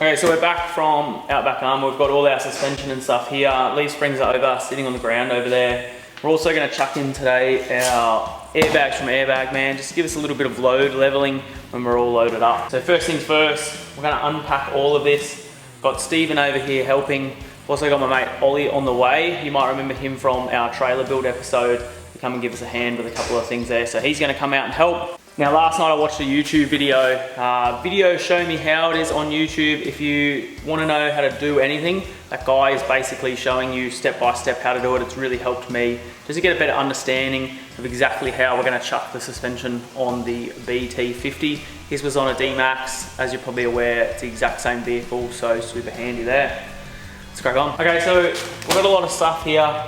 Okay, so we're back from Outback Armour. We've got all our suspension and stuff here. Leaf springs are over, sitting on the ground over there. We're also going to chuck in today our airbags from Airbag Man, just to give us a little bit of load leveling when we're all loaded up. So first things first, we're going to unpack all of this. Got Stephen over here helping. Also got my mate Ollie on the way. You might remember him from our trailer build episode to come and give us a hand with a couple of things there. So he's going to come out and help. Now last night I watched a YouTube video, Show Me How It Is on YouTube. If you want to know how to do anything, that guy is basically showing you step by step how to do it. It's really helped me just to get a better understanding of exactly how we're going to chuck the suspension on the BT50. His was on a D-Max, as you're probably aware, it's the exact same vehicle, so super handy there. Let's crack on. Okay, so we've got a lot of stuff here,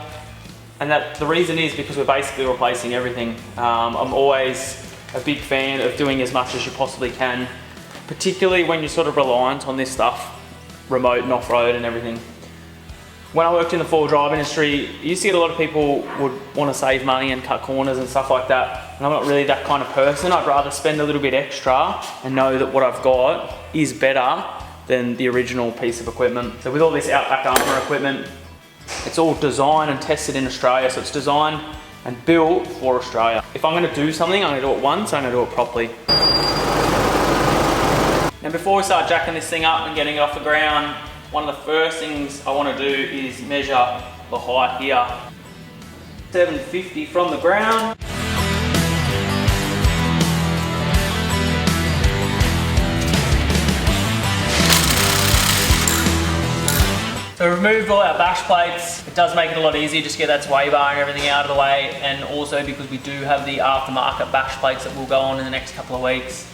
and the reason is because we're basically replacing everything. I'm always a big fan of doing as much as you possibly can, particularly when you're sort of reliant on this stuff, remote and off-road and everything. When I worked in the four-wheel drive industry, you used to get a lot of people would want to save money and cut corners and stuff like that, and I'm not really that kind of person. I'd rather spend a little bit extra and know that what I've got is better than the original piece of equipment. So with all this Outback Armour equipment, it's all designed and tested in Australia, so it's designed and built for Australia. If I'm going to do something, I'm going to do it once, I'm going to do it properly. Now before we start jacking this thing up and getting it off the ground, one of the first things I want to do is measure the height here. 750 from the ground. So we removed all our bash plates. It does make it a lot easier, just get that sway bar and everything out of the way, and also because we do have the aftermarket bash plates that will go on in the next couple of weeks.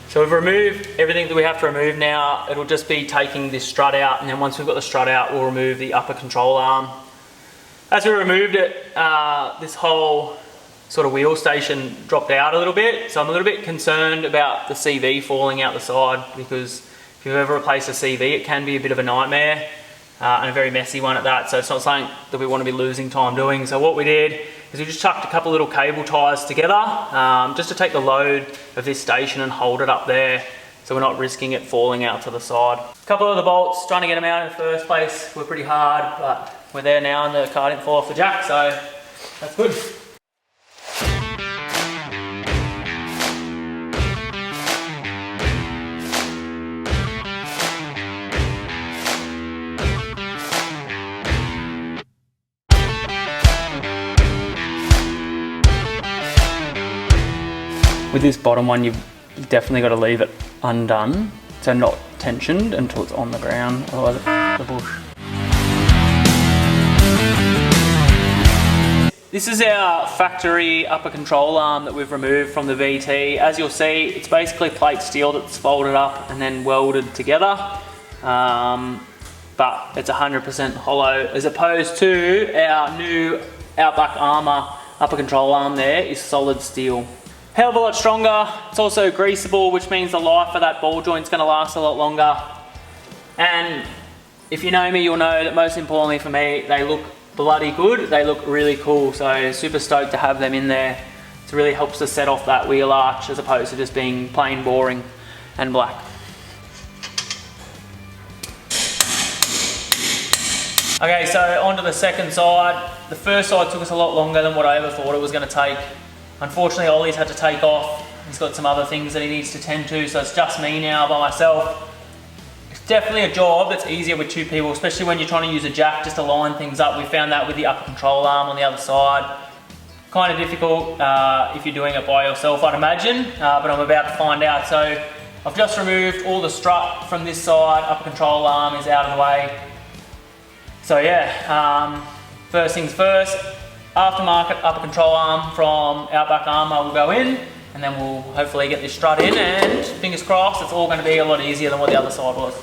So we've removed everything that we have to remove now. It'll just be taking this strut out, and then once we've got the strut out, we'll remove the upper control arm. As we removed it, this whole sort of wheel station dropped out a little bit, so I'm a little bit concerned about the CV falling out the side, because if you've ever replaced a CV, it can be a bit of a nightmare, and a very messy one at that, so it's not something that we want to be losing time doing. So what we did is we just chucked a couple little cable ties together, just to take the load of this station and hold it up there, so we're not risking it falling out to the side. A couple of the bolts, trying to get them out in the first place, were pretty hard, but we're there now and the car didn't fall off the jack, so that's good. With this bottom one, you've definitely got to leave it undone, so not tensioned until it's on the ground, otherwise it's the bush. This is our factory upper control arm that we've removed from the VT. As you'll see, it's basically plate steel that's folded up and then welded together, but it's 100% hollow, as opposed to our new Outback Armour upper control arm there is solid steel. Hell of a lot stronger. It's also greasable, which means the life of that ball joint's going to last a lot longer. And if you know me, you'll know that most importantly for me, they look bloody good. They look really cool, so super stoked to have them in there. It really helps to set off that wheel arch as opposed to just being plain boring and black. Okay, so onto the second side. The first side took us a lot longer than what I ever thought it was going to take. Unfortunately, Ollie's had to take off. He's got some other things that he needs to tend to, so it's just me now by myself. It's definitely a job that's easier with two people, especially when you're trying to use a jack just to line things up. We found that with the upper control arm on the other side. Kind of difficult if you're doing it by yourself, I'd imagine, but I'm about to find out. So I've just removed all the strut from this side. Upper control arm is out of the way. So yeah, first things first. Aftermarket upper control arm from Outback Armour will go in, and then we'll hopefully get this strut in, and fingers crossed it's all going to be a lot easier than what the other side was.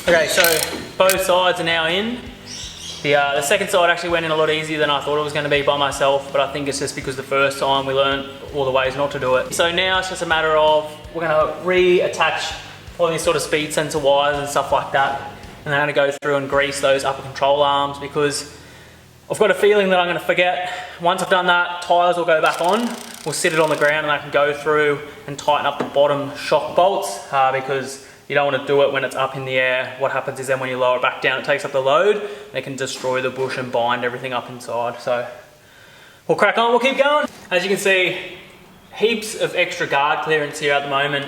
Okay, so both sides are now in. The second side actually went in a lot easier than I thought it was going to be by myself, but I think it's just because the first time we learned all the ways not to do it. So now it's just a matter of, we're going to reattach all these sort of speed sensor wires and stuff like that and then I'm going to go through and grease those upper control arms, because I've got a feeling that I'm going to forget. Once I've done that, tyres will go back on, we'll sit it on the ground, and I can go through and tighten up the bottom shock bolts, because you don't want to do it when it's up in the air. What happens is then when you lower it back down, it takes up the load, and it can destroy the bush and bind everything up inside. So we'll crack on, we'll keep going. As you can see, heaps of extra guard clearance here at the moment.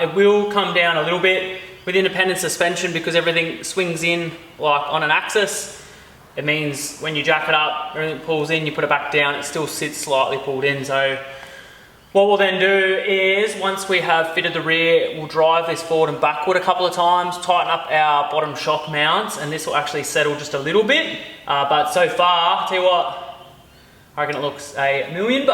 It will come down a little bit with independent suspension because everything swings in like on an axis. It means when you jack it up, everything pulls in, you put it back down, it still sits slightly pulled in. So what we'll then do is, once we have fitted the rear, we'll drive this forward and backward a couple of times, tighten up our bottom shock mounts, and this will actually settle just a little bit. But so far, I'll tell you what, I reckon it looks $1 million.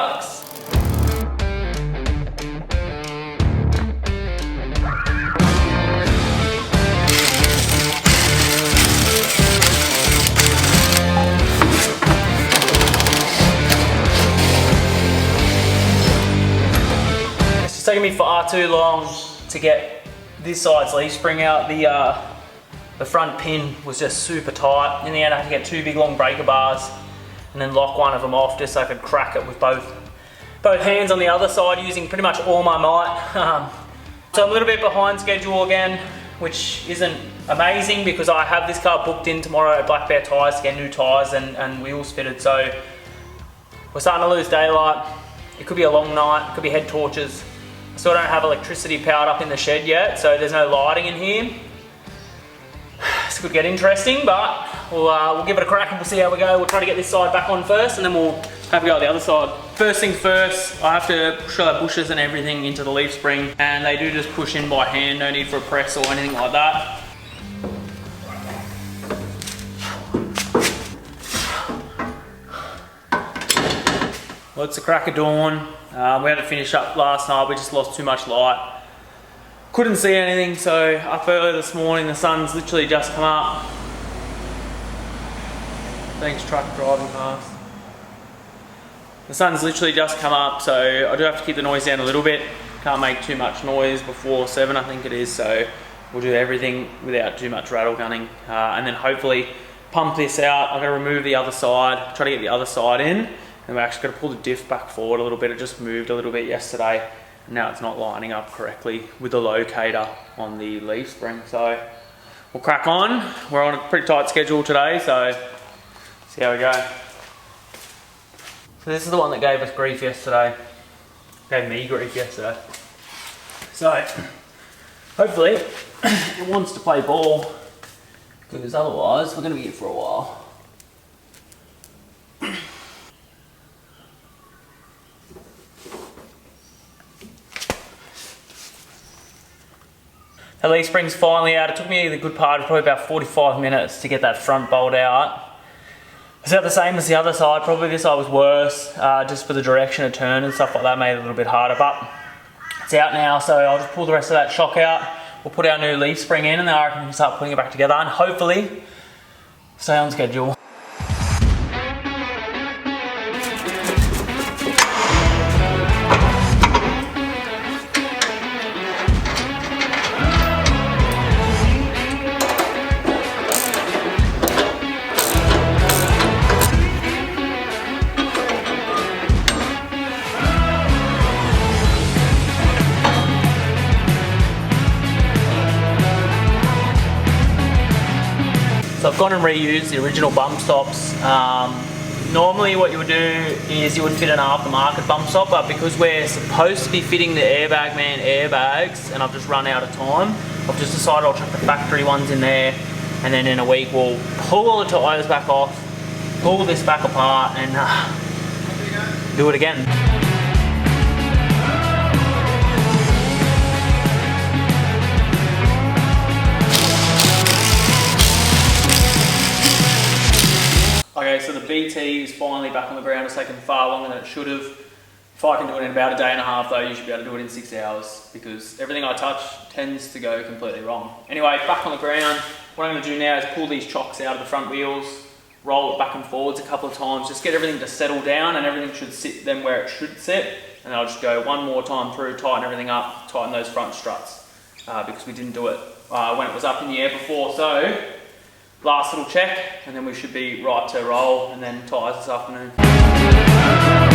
It's taken me far too long to get this side's leaf spring out. The front pin was just super tight. In the end, I had to get 2 big long breaker bars and then lock one of them off just so I could crack it with both hands on the other side using pretty much all my might. So I'm a little bit behind schedule again, which isn't amazing because I have this car booked in tomorrow at Black Bear Tyres to get new tyres and wheels fitted. So we're starting to lose daylight. It could be a long night, it could be head torches. I still don't have electricity powered up in the shed yet, so there's no lighting in here. This could get interesting, but we'll give it a crack and we'll see how we go. We'll try to get this side back on first and then we'll have a go at the other side. First things first, I have to push our bushes and everything into the leaf spring, and they do just push in by hand, no need for a press or anything like that. Well, it's the crack of dawn. We had to finish up last night, we just lost too much light. Couldn't see anything, so up early this morning, the sun's literally just come up. Thanks, truck driving past. The sun's literally just come up, so I do have to keep the noise down a little bit. Can't make too much noise before 7, I think it is, so we'll do everything without too much rattle gunning. And then hopefully pump this out. I'm gonna remove the other side, try to get the other side in. And we're actually going to pull the diff back forward a little bit. It just moved a little bit yesterday. And now it's not lining up correctly with the locator on the leaf spring. So we'll crack on. We're on a pretty tight schedule today, so see how we go. So this is the one that gave us grief yesterday. Gave me grief yesterday. So hopefully it wants to play ball, because otherwise we're going to be here for a while. The leaf spring's finally out. It took me the good part of probably about 45 minutes to get that front bolt out. It's about the same as the other side. Probably this side was worse, just for the direction of turn and stuff like that made it a little bit harder, but it's out now, so I'll just pull the rest of that shock out. We'll put our new leaf spring in and then I reckon we can start putting it back together and hopefully stay on schedule. So I've gone and reused the original bump stops. Normally what you would do is you would fit an aftermarket bump stop, but because we're supposed to be fitting the Airbag Man airbags and I've just run out of time, I've just decided I'll chuck the factory ones in there, and then in a week we'll pull all the tyres back off, pull this back apart and do it again. Okay, so the BT is finally back on the ground. It's taken far longer than it should have. If I can do it in about a day and a half though, you should be able to do it in 6 hours, because everything I touch tends to go completely wrong. Anyway, back on the ground. What I'm going to do now is pull these chocks out of the front wheels, roll it back and forwards a couple of times, just get everything to settle down and everything should sit then where it should sit. And then I'll just go one more time through, tighten everything up, tighten those front struts, because we didn't do it when it was up in the air before. So last little check, and then we should be right to roll, and then tyres this afternoon.